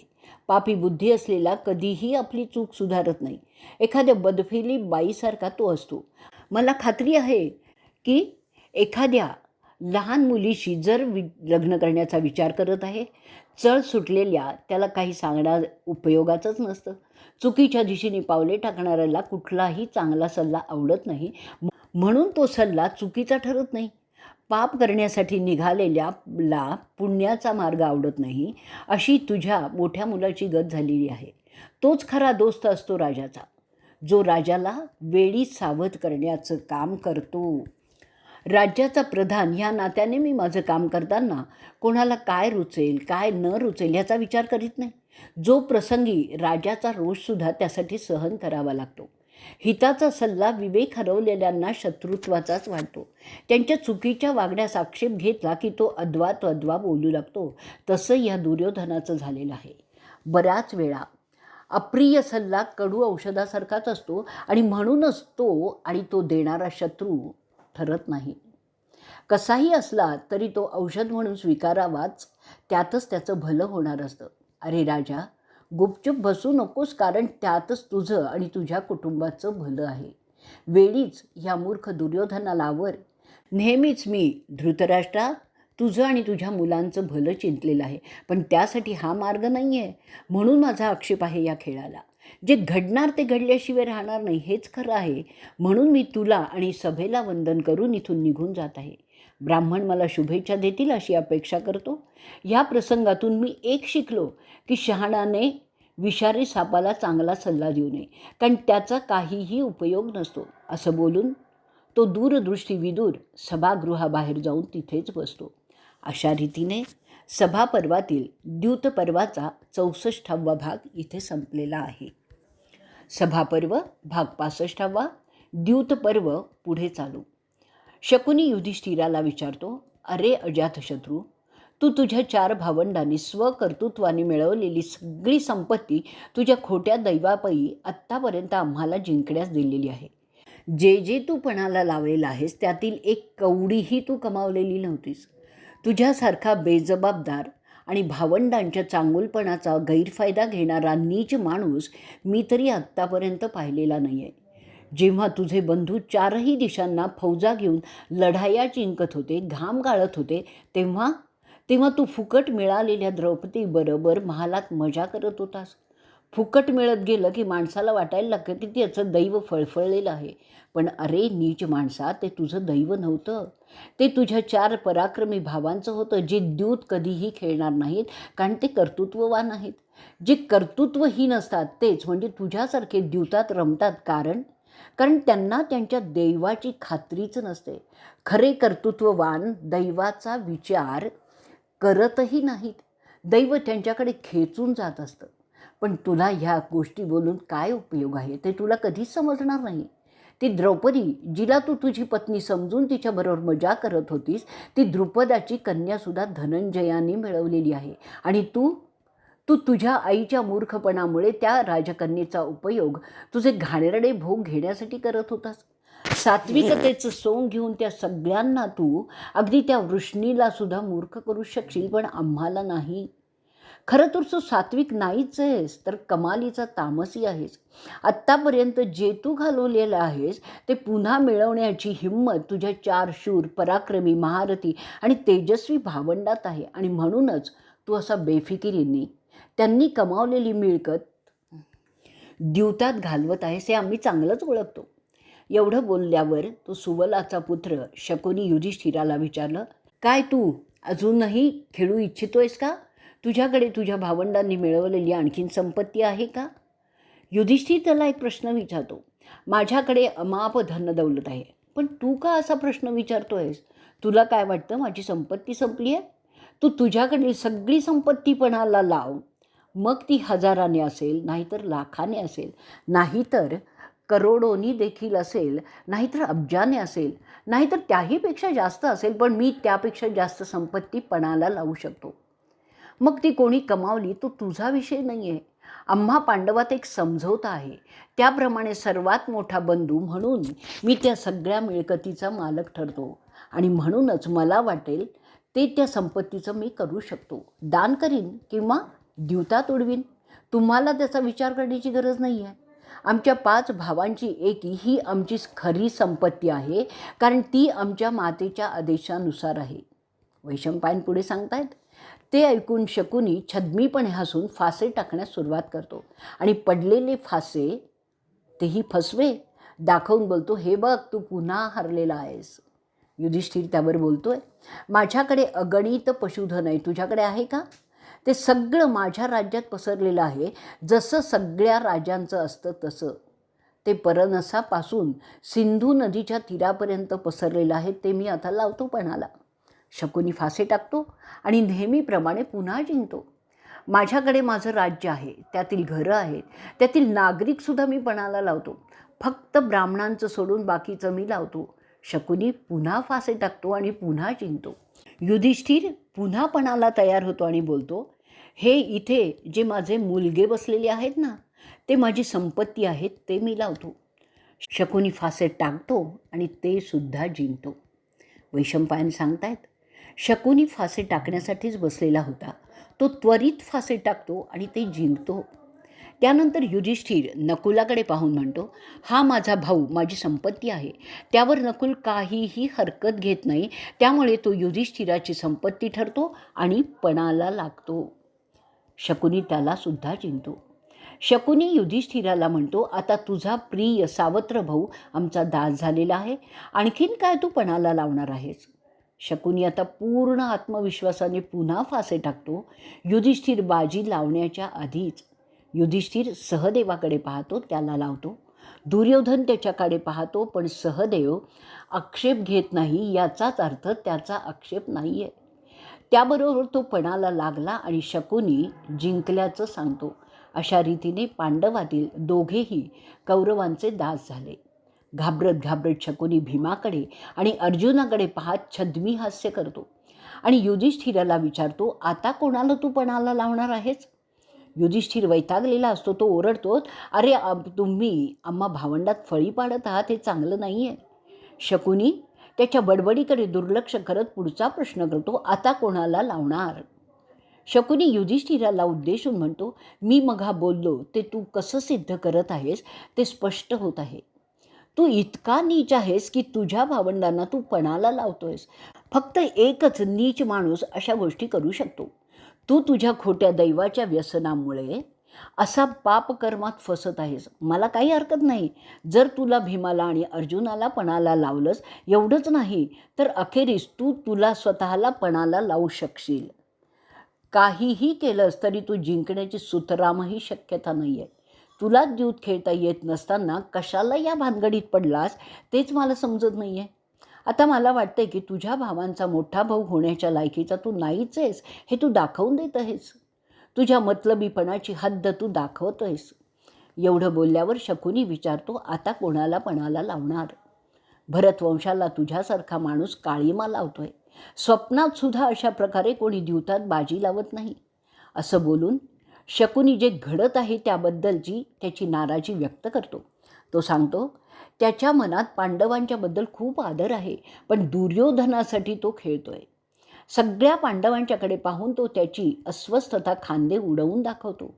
पापी बुद्धी असलेला कधीही आपली चूक सुधारत नाही. एखाद्या बदफिली बाईसारखा तो असतो. मला खात्री आहे की एखाद्या लहान मुलीशी जर लग्न करण्याचा विचार करत आहे, चळ सुटलेल्या त्याला काही सांगणार उपयोगाचंच नसतं. चुकीच्या दिशेने पावले टाकणाऱ्याला कुठलाही चांगला सल्ला आवडत नाही, म्हणून तो सल्ला चुकीचा ठरत नाही. पाप करण्यासाठी निघालेल्याला पुण्याचा मार्ग आवडत नाही, अशी तुझ्या मोठ्या मुलाची गत झालेली आहे. तोच खरा दोस्त असतो राजाचा, जो राजाला वेळी सावध करण्याचं काम करतो. राज्याचा प्रधान ह्या नात्याने मी माझं काम करताना कोणाला काय रुचेल काय न रुचेल ह्याचा विचार करीत नाही. जो प्रसंगी राजाचा रोषसुद्धा त्यासाठी सहन करावा लागतो. हिताचा सल्ला विवेक हरवलेल्यांना शत्रुत्वाचाच वाटतो. त्यांच्या चुकीच्या वागण्यास आक्षेप घेतला की तो अद्वा बोलू लागतो. तसं या दुर्योधनाचं झालेलं आहे. बऱ्याच वेळा अप्रिय सल्ला कडू औषधासारखाच असतो आणि म्हणूनच तो देणारा शत्रू ठरत नाही. कसाही असला तरी तो औषध म्हणून स्वीकारावाच, त्यातच त्याचं भलं होणार असतं. अरे राजा, गुपचूप बसू नकोस, कारण त्यातच तुझं आणि तुझ्या कुटुंबाचं भलं आहे. वेळीच ह्या मूर्ख दुर्योधनाला आवर. नेहमीच मी धृतराष्ट्रा तुझं आणि तुझ्या मुलांचं भलं चिंतलेलं आहे, पण त्यासाठी हा मार्ग नाही आहे. म्हणून माझा आक्षेप आहे या खेळाला. जे घडणार ते घडल्याशिवाय राहणार नाही हेच खरं आहे. म्हणून मी तुला आणि सभेला वंदन करून इथून निघून जात आहे. ब्राह्मण मला शुभेच्छा देतील अशी अपेक्षा करतो. ह्या प्रसंगातून मी एक शिकलो की शहाणाने विषारी सापाला चांगला सल्ला देऊ नये, कारण त्याचा काहीही उपयोग नसतो. असं बोलून तो दूरदृष्टी विदूर सभागृहाबाहेर जाऊन तिथेच बसतो. अशा रीतीने सभापर्वातील द्यूतपर्वाचा 64वा भाग इथे संपलेला आहे. सभापर्व भाग 65वा, द्यूतपर्व पुढे चालू. शकुनी युधिष्ठिराला विचारतो, अरे अजातशत्रू, तू तुझ्या 4 भावंडांनी स्वकर्तृत्वाने मिळवलेली सगळी संपत्ती तुझ्या खोट्या दैवापायी आत्तापर्यंत आम्हाला जिंकण्यास दिलेली आहे. जे तू पणाला लावलेला आहेस त्यातील एक कवडीही तू कमावलेली नव्हतीस. तुझ्यासारखा बेजबाबदार आणि भावंडांच्या चांगुलपणाचा गैरफायदा घेणारा नीच माणूस मी तरी आत्तापर्यंत पाहिलेला नाही आहे. जेव्हा तुझे बंधू 4ही दिशांना फौजा घेऊन लढाया जिंकत होते, घाम गाळत होते, तेव्हा तू फुकट मिळालेल्या द्रौपदीबरोबर महालात मजा करत होतास. फुकट मिळत गेलं की माणसाला वाटायला लागतं की त्याचं दैव फळफळलेलं आहे. पण अरे नीच माणसा, ते तुझं दैव नव्हतं. ते तुझ्या 4 पराक्रमी भावांचं होतं, जे द्यूत कधीही खेळणार नाहीत, कारण ते कर्तृत्ववान आहेत. जे कर्तृत्वहीन असतात तेच म्हणजे तुझ्यासारखे द्यूतात रमतात, कारण त्यांना त्यांच्या दैवाची खात्रीच नसते. खरे कर्तृत्ववान दैवाचा विचार करतही नाहीत. दैव त्यांच्याकडे खेचून जात असतं. पण तुला ह्या गोष्टी बोलून काय उपयोग आहे ते तुला कधीच समजणार नाही. ती द्रौपदी, जिला तू तुझी पत्नी समजून तिच्याबरोबर मजा करत होतीस, ती द्रुपदाची कन्यासुद्धा धनंजयाने मिळवलेली आहे. आणि तू तुझ्या आईच्या मूर्खपणामुळे त्या राजकन्येचा उपयोग तुझे घाणेरडे भोग घेण्यासाठी करत होतास. सात्विकतेचं सोंग घेऊन त्या सगळ्यांना तू, अगदी त्या वृष्णीला सुद्धा मूर्ख करू शकशील, पण आम्हाला नाही. खरं तर तू सात्विक नाहीच आहेस, तर कमालीचा तामसी आहेस. आत्तापर्यंत जे तू घालवलेलं आहेस ते पुन्हा मिळवण्याची हिंमत तुझ्या 4 शूर, पराक्रमी, महारथी आणि तेजस्वी भावंडात आहे. आणि म्हणूनच तू असा बेफिकिरीने त्यांनी कमावलेली मिळकत द्यूतात घालवत आहेस, हे आम्ही चांगलंच ओळखतो. एवढं बोलल्यावर तो सुवलाचा पुत्र शकुनी युधिष्ठिराला विचारलं, काय तू अजूनही खेळू इच्छितोयस का? तुझ्याकडे तुझ्या भावंडांनी मिळवलेली आणखीन संपत्ती आहे का? युधिष्ठिर त्याला एक प्रश्न विचारतो. माझ्याकडे अमाप धनदौलत आहे, पण तू का असा प्रश्न विचारतोयस? तुला काय वाटतं माझी संपत्ती संपली आहे? तू तुझ्याकडील सगळी संपत्ती पणाला लाव. मग ती हजाराने असेल, नाहीतर लाखाने असेल, नाहीतर करोडोनी देखील असेल, नाहीतर अब्जाने असेल, नाहीतर त्याहीपेक्षा जास्त असेल, पण मी त्यापेक्षा जास्त संपत्ती पणाला लावू शकतो. मग ती कोणी कमावली तो तुझा विषय नाही आहे. आम्हा पांडवात एक समझोता आहे, त्याप्रमाणे सर्वात मोठा बंधू म्हणून मी त्या सगळ्या मिळकतीचा मालक ठरतो. आणि म्हणूनच मला वाटेल ते त्या संपत्तीचं मी करू शकतो. दान करीन किंवा द्यूतात उडवीन. तुम्हाला त्याचा विचार करण्याची गरज नाही आहे. आमच्या 5 भावांची एकी ही आमची खरी संपत्ती आहे, कारण ती आमच्या मातेच्या आदेशानुसार आहे. वैशंपायन पुढे सांगतायत. ते ऐकून शकुनी छद्मीपणे हसून फासे टाकण्यास सुरुवात करतो आणि पडलेले फासे तेही फसवे दाखवून बोलतो, हे बघ तू पुन्हा हरलेला आहेस. युधिष्ठिर त्यावर बोलतोय, माझ्याकडे अगणित पशुधन आहे, तुझ्याकडे आहे का? ते सगळं माझ्या राज्यात पसरलेलं आहे, जसं सगळ्या राजांचं असतं तसं. ते परनसापासून सिंधू नदीच्या तीरापर्यंत पसरलेलं आहे. ते मी आता लावतो पणाला. शकुनी फासे टाकतो आणि नेहमीप्रमाणे पुन्हा जिंकतो. माझ्याकडे माझं राज्य आहे, त्यातील घरं आहेत, त्यातील नागरिकसुद्धा मी पणाला लावतो. फक्त ब्राह्मणांचं सोडून बाकीचं मी लावतो. शकुनी पुन्हा फासे टाकतो आणि पुन्हा जिंकतो. युधिष्ठिर पुन्हा पणाला तयार होतो आणि बोलतो, हे इथे जे माझे मुलगे बसलेले आहेत ना, ते माझी संपत्ती आहेत, ते मी लावतो. शकुनी फासे टाकतो आणि ते सुद्धा जिंकतो. वैशंपायन सांगतायत, शकुनी फासे टाकण्यासाठीच बसलेला होता. तो त्वरित फासे टाकतो आणि ते जिंकतो. त्यानंतर युधिष्ठिर नकुलाकडे पाहून म्हणतो, हा माझा भाऊ, माझी संपत्ती आहे. त्यावर नकुल काहीही हरकत घेत नाही. त्यामुळे तो युधिष्ठिराची संपत्ती ठरतो आणि पणाला लागतो. शकुनी त्याला सुद्धा जिंकतो. शकुनी युधिष्ठिराला म्हणतो, आता तुझा प्रिय सावत्र भाऊ आमचा दास झालेला आहे. आणखीन काय तू पणाला लावणार आहेस? शकुनी आता पूर्ण आत्मविश्वासाने पुन्हा फासे टाकतो. युधिष्ठिर बाजी लावण्याच्या आधीच. युधिष्ठिर सहदेवाकडे पाहतो, त्याला लावतो. दुर्योधन त्याच्याकडे पाहतो, पण सहदेव आक्षेप घेत नाही. याचाच अर्थ त्याचा आक्षेप नाही आहे. त्याबरोबर तो पणाला लागला आणि शकुनी जिंकल्याचं सांगतो. अशा रीतीने पांडवातील दोघेही कौरवांचे दास झाले. घाबरत घाबरत शकुनी भीमाकडे आणि अर्जुनाकडे पाहत छद्मी हास्य करतो आणि युधिष्ठिराला विचारतो, आता कोणाला तू पणाला लावणार आहेस? युधिष्ठिर वैतागलेला असतो. तो ओरडतो, अरे तुम्ही आम्हा भावंडात फळी पाडत आहात, हे चांगलं नाही आहे. शकुनी त्याच्या बडबडीकडे दुर्लक्ष करत पुढचा प्रश्न करतो, आता कोणाला लावणार? शकुनी युधिष्ठिराला उद्देशून म्हणतो, मी मघा बोललो ते तू कसं सिद्ध करत आहेस ते स्पष्ट होत आहे. तू इतका नीच आहेस की तुझ्या भावंडांना तू पणाला लावतोयस. फक्त एकच नीच माणूस अशा गोष्टी करू शकतो. तू तुझ्या खोट्या दैवाच्या व्यसनामुळे असा पापकर्मात फसत आहेस. मला काही हरकत नाही जर तुला भीमाला आणि अर्जुनाला पणाला लावलंस. एवढंच नाही तर अखेरीस तू तुला स्वतःला पणाला लावू शकशील. काहीही केलंस तरी तू जिंकण्याची सुतरामही शक्यता नाही आहे. तुला द्यूत खेळता येत नसताना कशाला या भानगडीत पडलास तेच मला समजत नाही आहे. आता मला वाटतंय की तुझ्या भावांचा मोठा भाऊ होण्याच्या लायकीचा तू नाहीच आहेस, हे तू दाखवून देत आहेस. तुझ्या मतलबीपणाची हद्द तू दाखवत आहेस. एवढं बोलल्यावर शकुनी विचारतो, आता कोणाला पणाला लावणार? भरतवंशाला तुझ्यासारखा माणूस काळीमा लावतोय. स्वप्नात सुद्धा अशा प्रकारे कोणी द्यूतात बाजी लावत नाही. असं बोलून शकुनी जे घडत आहे त्याबद्दलची त्याची नाराजी व्यक्त करतो. तो सांगतो त्याच्या मनात पांडवांच्याबद्दल खूप आदर आहे, पण दुर्योधनासाठी तो खेळतोय. सगळ्या पांडवांच्याकडे पाहून तो त्याची अस्वस्थता खांदे उडवून दाखवतो.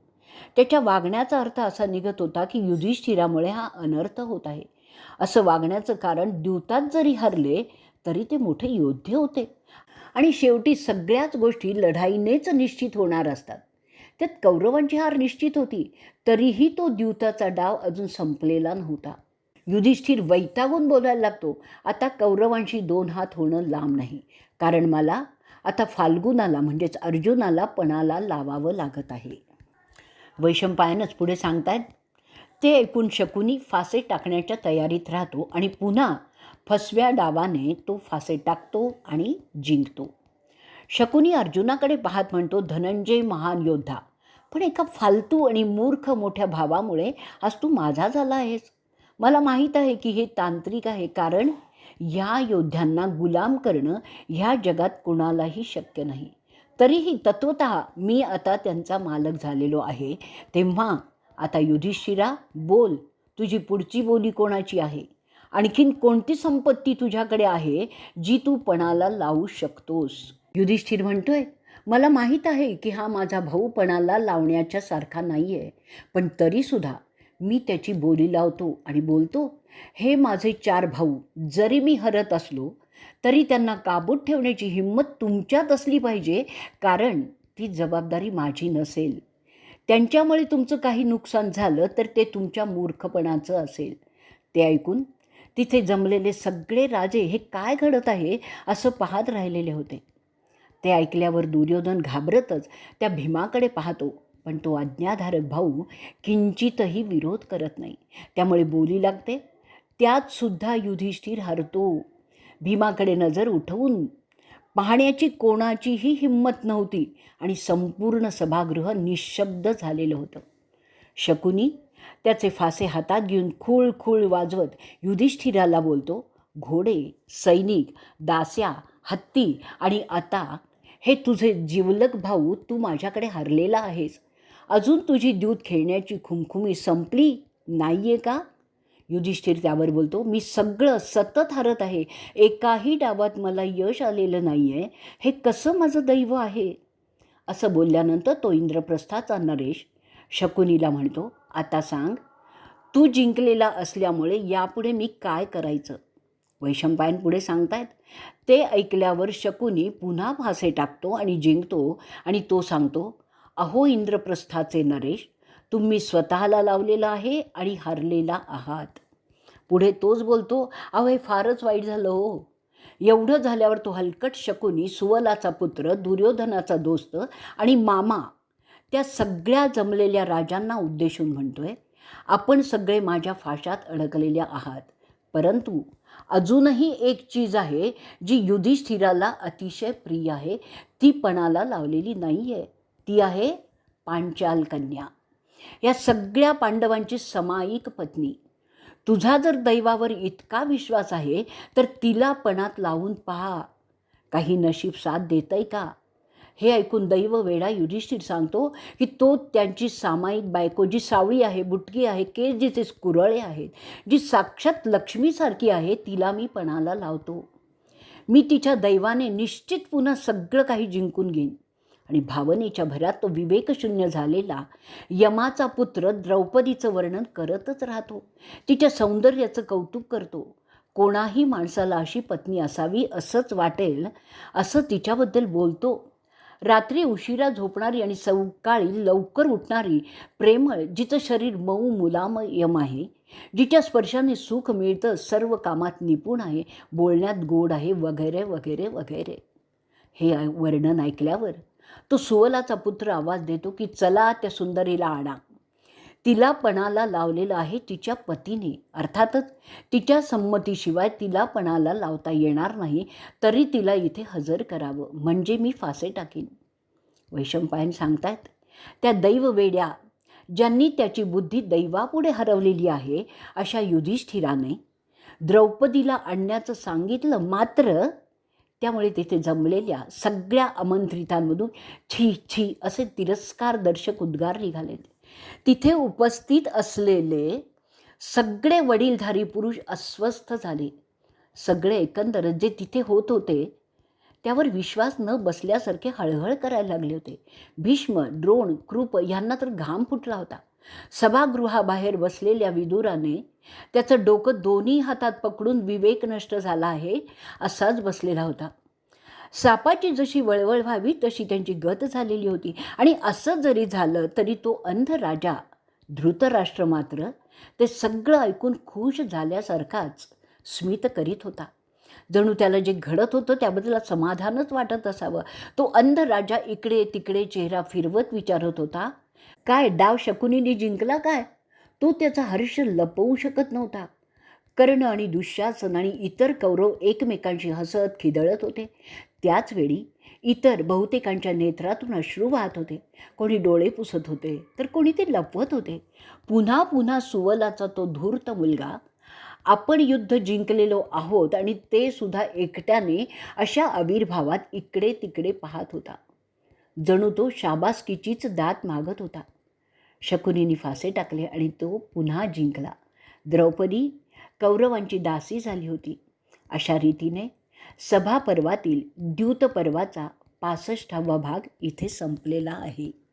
त्याच्या वागण्याचा अर्थ असा निघत होता की युधिष्ठिरामुळे हा अनर्थ होत आहे. असं वागण्याचं कारण द्यूतात जरी हरले तरी ते मोठे योद्धे होते आणि शेवटी सगळ्याच गोष्टी लढाईनेच निश्चित होणार असतात. त्यात कौरवांची हार निश्चित होती, तरीही तो द्यूताचा डाव अजून संपलेला नव्हता. युधिष्ठिर वैतागून बोलायला लागतो, आता कौरवांशी 2 हात होणं लांब नाही, कारण मला आता फाल्गुनाला म्हणजेच अर्जुनाला पणाला लावावं लागत आहे. वैशंपायनच पुढे सांगतायत, ते ऐकून शकुनी फासे टाकण्याच्या तयारीत राहतो आणि पुन्हा फसव्या डावाने तो फासे टाकतो आणि जिंकतो. शकुनी अर्जुनाकडे पाहत म्हणतो, धनंजय महान योद्धा, पण एका फालतू आणि मूर्ख मोठ्या भावामुळे आज तू माझा झाला आहेस. मला माहीत आहे की हे तांत्रिक आहे, कारण या योद्ध्यांना गुलाम करणं ह्या जगात कुणालाही शक्य नाही. तरीही तत्वतः मी आता त्यांचा मालक झालेलो आहे. तेव्हा आता युधिष्ठिरा बोल, तुझी पुढची बोली कोणाची आहे? आणखीन कोणती संपत्ती तुझ्याकडे आहे जी तू पणाला लावू शकतोस? युधिष्ठिर म्हणतोय, मला माहीत आहे की हा माझा भाऊ पणाला लावण्याच्या सारखा नाही आहे, पण तरीसुद्धा मी त्याची बोली लावतो आणि बोलतो, हे माझे 4 भाऊ जरी मी हरत असलो तरी त्यांना काबूत ठेवण्याची हिंमत तुमच्यात असली पाहिजे, कारण ती जबाबदारी माझी नसेल. त्यांच्यामुळे तुमचं काही नुकसान झालं तर ते तुमच्या मूर्खपणाचं असेल. ते ऐकून तिथे जमलेले सगळे राजे हे काय घडत आहे असं पाहत राहिलेले होते. ते ऐकल्यावर दुर्योधन घाबरतच त्या भीमाकडे पाहतो, पण तो आज्ञाधारक भाऊ किंचितही विरोध करत नाही. त्यामुळे बोली लागते. त्यात सुद्धा युधिष्ठिर हरतो. भीमाकडे नजर उठवून पाहण्याची कोणाचीही हिंमत नव्हती आणि संपूर्ण सभागृह निशब्द झालेलं होतं. शकुनी त्याचे फासे हातात घेऊन खूळ खूळ वाजवत युधिष्ठिराला बोलतो, घोडे, सैनिक, दास्या, हत्ती आणि आता हे तुझे जिवलग भाऊ तू माझ्याकडे हरलेला आहेस. अजून तुझी द्यूत खेळण्याची खुमखुमी संपली नाही आहे का? युधिष्ठिर त्यावर बोलतो, मी सगळं सतत हरत आहे. एकाही डावात मला यश आलेलं नाही आहे. हे कसं माझं दैव आहे? असं बोलल्यानंतर तो इंद्रप्रस्थाचा नरेश शकुनीला म्हणतो, आता सांग, तू जिंकलेला असल्यामुळे यापुढे मी काय करायचं? वैशंपायन पुढे सांगतायत, ते ऐकल्यावर शकुनी पुन्हा फासे टाकतो आणि जिंकतो आणि तो सांगतो, अहो इंद्रप्रस्थाचे नरेश, तुम्ही स्वतःला लावलेला आहे आणि हरलेला आहात. पुढे तोच बोलतो, अहो हे फारच वाईट झालं हो. एवढं झाल्यावर तो हलकट शकुनी, सुवलाचा पुत्र, दुर्योधनाचा दोस्त आणि मामा, त्या सगळ्या जमलेल्या राजांना उद्देशून म्हणतोय, आपण सगळे माझ्या फाशात अडकलेल्या आहात, परंतु अजूनही एक चीज आहे जी युधिष्ठिराला अतिशय प्रिय आहे. ती पणाला लावलेली नाही आहे. ती आहे पांचाल कन्या, या सगळ्या पांडवांची समाईक पत्नी. तुझा जर दैवावर इतका विश्वास आहे तर तिला पणात लावून पहा, काही नशीब साथ देतंय का? हे ऐकून दैव वेडा युधिष्ठिर सांगतो की तो त्यांची सामायिक बायको, जी सावळी आहे, बुटकी आहे, केस जिचे कुरळे आहेत, जी साक्षात लक्ष्मीसारखी आहे, तिला मी पणाला लावतो. मी तिच्या दैवाने निश्चित पुन्हा सगळं काही जिंकून घेईन. आणि भावनेच्या भरात तो विवेकशून्य झालेला यमाचा पुत्र द्रौपदीचं वर्णन करतच राहतो. तिच्या सौंदर्याचं कौतुक करतो. कोणाही माणसाला अशी पत्नी असावी असंच वाटेल असं तिच्याबद्दल बोलतो. रात्री उशिरा झोपणारी आणि सकाळी लवकर उठणारी, प्रेमळ, जिचं शरीर मऊ मुलायम आहे, जिच्या स्पर्शाने सुख मिळतं, सर्व कामात निपुण आहे, बोलण्यात गोड आहे, वगैरे वगैरे वगैरे. हे वर्णन ऐकल्यावर तो सुवलाचा पुत्र आवाज देतो की चला त्या सुंदरीला आणा. तिला पणाला लावलेलं आहे तिच्या पतीने. अर्थातच तिच्या संमतीशिवाय तिला पणाला लावता येणार नाही, तरी तिला इथे हजर करावं, म्हणजे मी फासे टाकीन. वैशंपायन सांगतायत, त्या दैववेड्या, ज्यांनी त्याची बुद्धी दैवापुढे हरवलेली आहे, अशा युधिष्ठिराने द्रौपदीला आणण्याचं सांगितलं, मात्र त्यामुळे तिथे जमलेल्या सगळ्या आमंत्रितांमधून छी छी असे तिरस्कारदर्शक उद्गार निघाले. तिथे उपस्थित असलेले सगळे वडीलधारी पुरुष अस्वस्थ झाले. सगळे एकंदरच जे तिथे होत होते त्यावर विश्वास न बसल्यासारखे हळहळ करायला लागले होते. भीष्म, द्रोण, कृप यांना तर घाम फुटला होता. सभागृहाबाहेर बसलेल्या विदुराने त्याचं डोकं दोन्ही हातात पकडून विवेक नष्ट झाला आहे असाच बसलेला होता. सापाची जशी वळवळ व्हावी तशी त्यांची गत झालेली होती. आणि असं जरी झालं तरी तो अंध राजा धृतराष्ट्र मात्र ते सगळं ऐकून खुश झाल्यासारखाच स्मित करीत होता. जणू त्याला जे घडत होतं त्याबद्दल समाधानच वाटत असावं. तो अंध राजा इकडे तिकडे चेहरा फिरवत विचारत होता, काय डाव शकुनीने जिंकला काय? तो त्याचा हर्ष लपवू शकत नव्हता. कर्ण आणि दुःशासन आणि इतर कौरव एकमेकांशी हसत खिदळत होते. त्याचवेळी इतर बहुतेकांच्या नेत्रातून अश्रू वाहत होते. कोणी डोळे पुसत होते तर कोणी ते लपवत होते. पुन्हा पुन्हा सुवलाचा तो धूर्त मुलगा आपण युद्ध जिंकलेलो आहोत आणि ते सुद्धा एकट्याने अशा आविर्भावात इकडे तिकडे पाहत होता. जणू तो शाबासकीचीच दात मागत होता. शकुनीने फासे टाकले आणि तो पुन्हा जिंकला. द्रौपदी कौरवांची दासी झाली होती. अशा रीतीने सभापर्वातील द्यूतपर्वाचा 65वा भाग इथे संपलेला आहे.